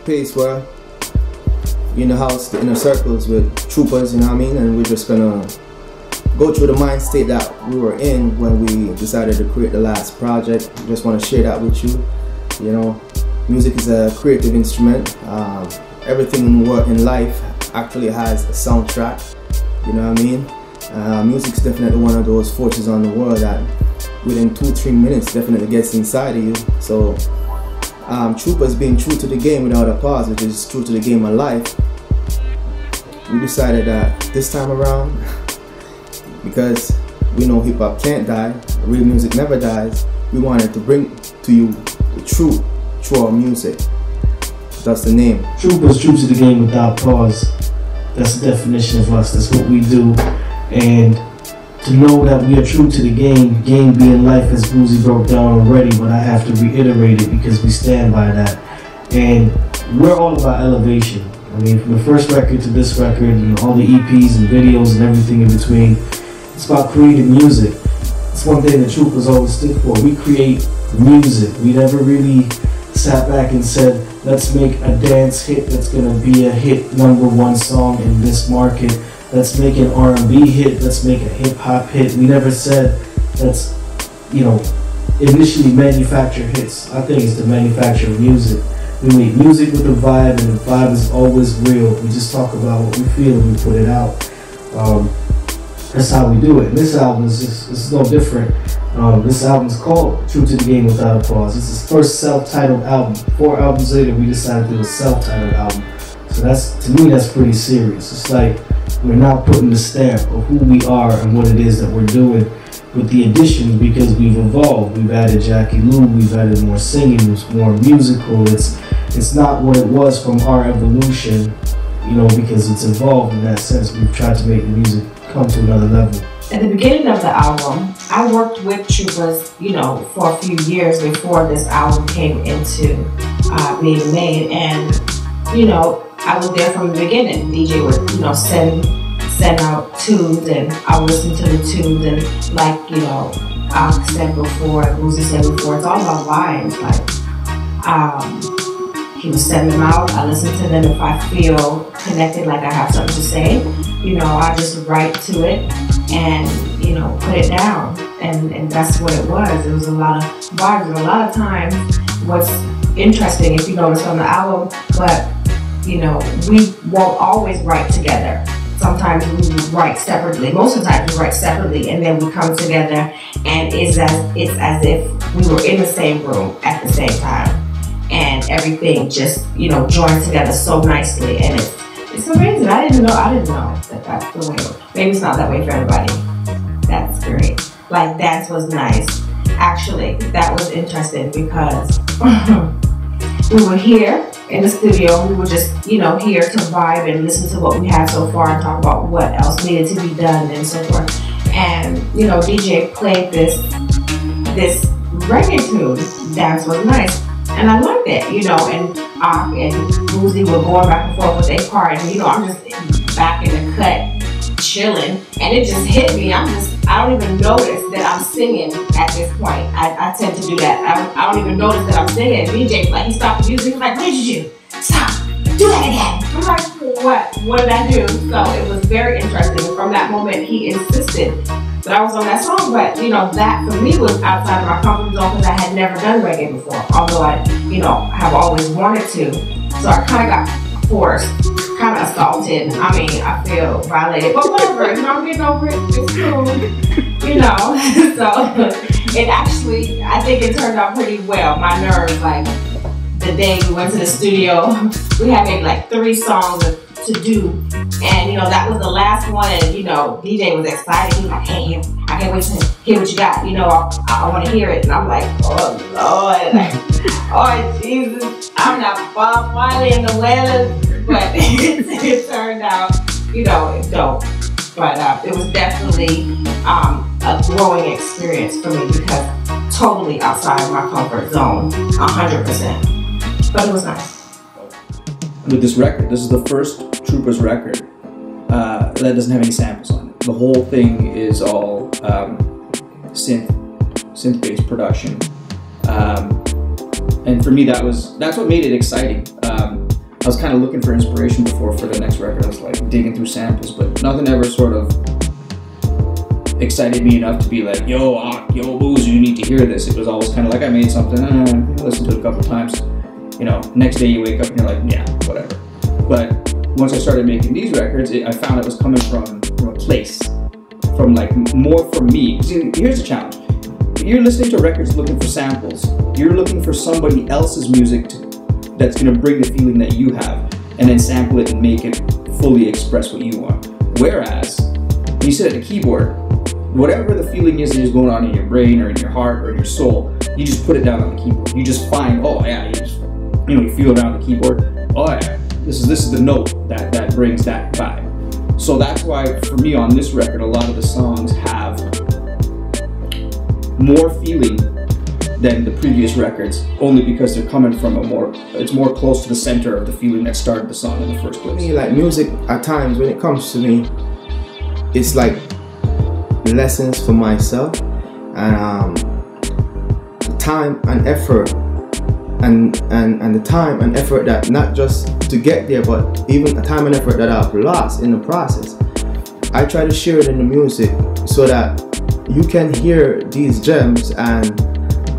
space where we're in the house, the inner circles with Tru-Paz, you know what I mean? And we're just gonna go through the mind state that we were in when we decided to create the last project. Just want to share that with you. You know, music is a creative instrument. Everything in life actually has a soundtrack, you know what I mean? Music's definitely one of those forces on the world that within 2-3 minutes definitely gets inside of you. So Tru-Paz being true to the game without a pause, which is true to the game of life, we decided that this time around, because we know hip-hop can't die, real music never dies, we wanted to bring to you the truth through our music. That's the name. Tru-Paz, true to the game without pause. That's the definition of us. That's what we do. And to know that we are true to the game being life, as Boozy broke down already, but I have to reiterate it because we stand by that. And we're all about elevation. I mean, from the first record to this record and all the EPs and videos and everything in between, it's about creating music. It's one thing that Tru-Paz always stood for. We create music. We never really sat back and said, let's make a dance hit that's gonna be a hit #1 song in this market. Let's make an R&B hit. Let's make a hip hop hit. We never said let's, you know, initially manufacture hits. Our thing is to manufacture music. We make music with a vibe, and the vibe is always real. We just talk about what we feel and we put it out. That's how we do it. And this album is no different. This album is called True to the Game Without a Pause. It's his first self-titled album. 4 albums later, we decided to do a self-titled album. So that's, to me, that's pretty serious. It's like we're now putting the stamp of who we are and what it is that we're doing with the additions, because we've evolved. We've added Jackie Lou, we've added more singing, it's more musical. It's not what it was from our evolution, you know, because it's evolved in that sense. We've tried to make the music come to another level. At the beginning of the album, I worked with Tru-Paz, you know, for a few years before this album came into being made, and you know, I was there from the beginning. DJ would, you know, send out tunes, and I would listen to the tunes, and like, you know, I said before, Boozy said before, it's all about vibes. Like, he would send them out, I listen to them. If I feel connected, like I have something to say, you know, I just write to it and, you know, put it down. And that's what it was. It was a lot of vibes, and a lot of times what's interesting, if you notice on the album, but you know, we won't always write together. Sometimes we write separately. Most of the time we write separately, and then we come together, and it's as if we were in the same room at the same time, and everything just, you know, joins together so nicely, and it's amazing. I didn't know that that's the way. Maybe it's not that way for everybody. That's great. Like, dance was nice. Actually, that was interesting because we were here in the studio. We were just, you know, here to vibe and listen to what we had so far and talk about what else needed to be done and so forth. And, you know, DJ played this reggae tune. Dance was nice. And I liked it, you know, and Boozy were going back and forth with their part, and, you know, I'm just back in the cut, chilling, and it just hit me. I don't even notice that I'm singing at this point. I tend to do that. I don't even notice that I'm singing. DJ, like, he stopped the music, he's like, what did you do? Stop, do that again. I'm like, what did I do? So it was very interesting. From that moment, he insisted that I was on that song, but you know, that for me was outside of my comfort zone because I had never done reggae before, although I, you know, have always wanted to. So I kind of got forced, kind of assaulted. I mean, I feel violated, but whatever, you know, I'm getting over it. It's cool, you know. So it actually, I think it turned out pretty well. My nerves, like the day we went to the studio, we had maybe like 3 songs to do, and you know, that was the last one, and you know, DJ was excited. He was like, hey, I can't wait to hear what you got, you know, I want to hear it. And I'm like, oh Lord, like, oh Jesus, I'm not Bob Marley and the Wailers, but it turned out, you know, dope. But it was definitely a growing experience for me because totally outside of my comfort zone, 100%. But it was nice. With this record, this is the first Tru-Paz record that doesn't have any samples on it. The whole thing is all synth-based production, and for me that's what made it exciting. was kind of looking for inspiration before for the next record. I was like digging through samples, but nothing ever sort of excited me enough to be like, yo, Boozy, you need to hear this. It was always kind of like I made something, listen to it a couple times. You know, next day you wake up and you're like, yeah, whatever. But once I started making these records, I found it was coming from a place, from like more from me. See, here's the challenge. You're listening to records looking for samples. You're looking for somebody else's music that's gonna bring the feeling that you have, and then sample it and make it fully express what you want. Whereas, when you sit at the keyboard, whatever the feeling is that is going on in your brain or in your heart or in your soul, you just put it down on the keyboard. You just find, oh yeah, you feel around the keyboard, oh yeah, this is the note that brings that vibe. So that's why for me on this record, a lot of the songs have more feeling than the previous records, only because they're coming from it's more close to the center of the feeling that started the song in the first place. Me, like music at times when it comes to me, it's like lessons for myself, and the time and effort and the time and effort that not just to get there, but even the time and effort that I've lost in the process. I try to share it in the music so that you can hear these gems and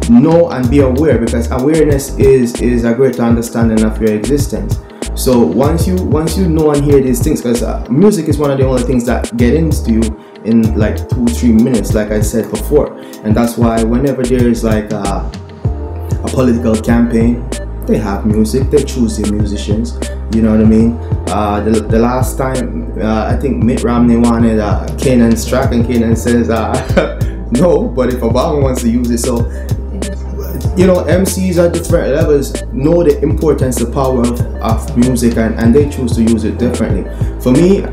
know and be aware, because awareness is a greater understanding of your existence. So once you know and hear these things, because music is one of the only things that get into you in like 2-3 minutes, like I said before. And that's why whenever there is like a political campaign, they have music, they choose their musicians, you know what I mean? The last time I think Mitt Romney wanted Kanan's track, and Kanan says no, but if Obama wants to use it. So you know, MCs at different levels know the importance, the power of music, and they choose to use it differently. For me,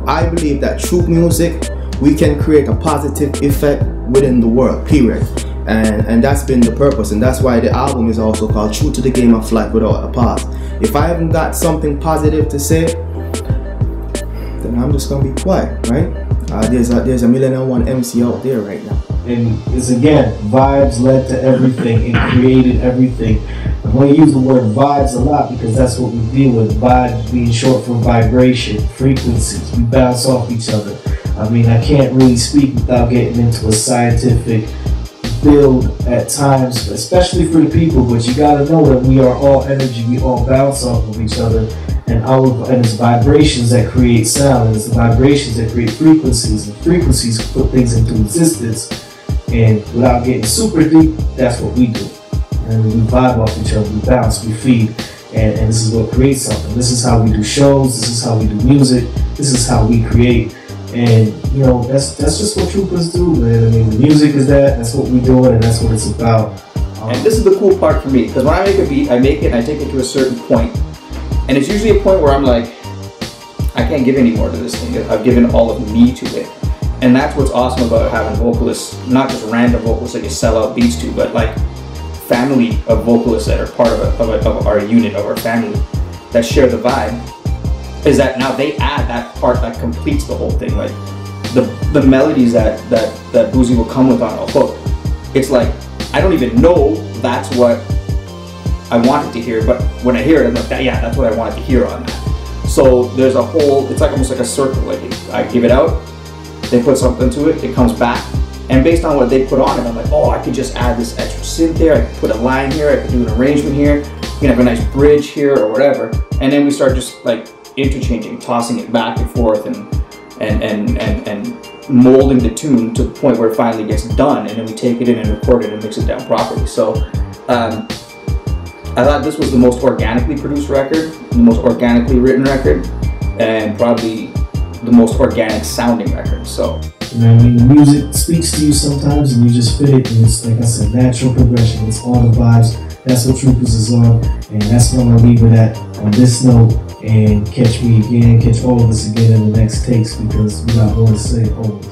I believe that through music we can create a positive effect within the world, period. And that's been the purpose, and that's why the album is also called True to the Game of Life Without a Pause. If I haven't got something positive to say, then I'm just gonna be quiet, right? There's a 1,000,001 MC out there right now. And it's again, vibes led to everything. It created everything. I'm going to use the word vibes a lot because that's what we deal with. Vibes being short for vibration, frequencies. We bounce off each other. I mean, I can't really speak without getting into a scientific build at times, especially for the people, but you got to know that we are all energy. We all bounce off of each other. And it's vibrations that create sound, and it's the vibrations that create frequencies, and frequencies put things into existence. And without getting super deep, that's what we do. And we vibe off each other, we bounce, we feed, and this is what creates something. This is how we do shows, this is how we do music, this is how we create. And you know, that's just what Tru-Paz do, man. I mean, the music is that's what we're doing, and that's what it's about. And this is the cool part for me, because when I make a beat, I make it and I take it to a certain point. And it's usually a point where I'm like, I can't give any more to this thing. I've given all of me to it. And that's what's awesome about having vocalists, not just random vocalists that you sell out beats to, but like family of vocalists that are part of our unit, of our family, that share the vibe, is that now they add that part that completes the whole thing. Like the melodies that Boozy will come with on a hook, it's like, I don't even know that's what I wanted to hear, but when I hear it, I'm like, yeah, that's what I wanted to hear on that. So there's a whole, it's like almost like a circle. Like I give it out, they put something to it, it comes back, and based on what they put on it, I'm like, oh, I could just add this extra synth there, I could put a line here, I could do an arrangement here, you can have a nice bridge here or whatever, and then we start just like interchanging, tossing it back and forth, and molding the tune to the point where it finally gets done, and then we take it in and record it and mix it down properly. So I thought this was the most organically produced record, the most organically written record, and probably the most organic sounding record. So, you know, I mean, the music speaks to you sometimes, and you just fit it, and it's like I said, natural progression. It's all the vibes. That's what Tru-Paz is on, and that's what I'm gonna leave it at on this note. And catch me again, catch all of us again in the next takes, because we got more to say always.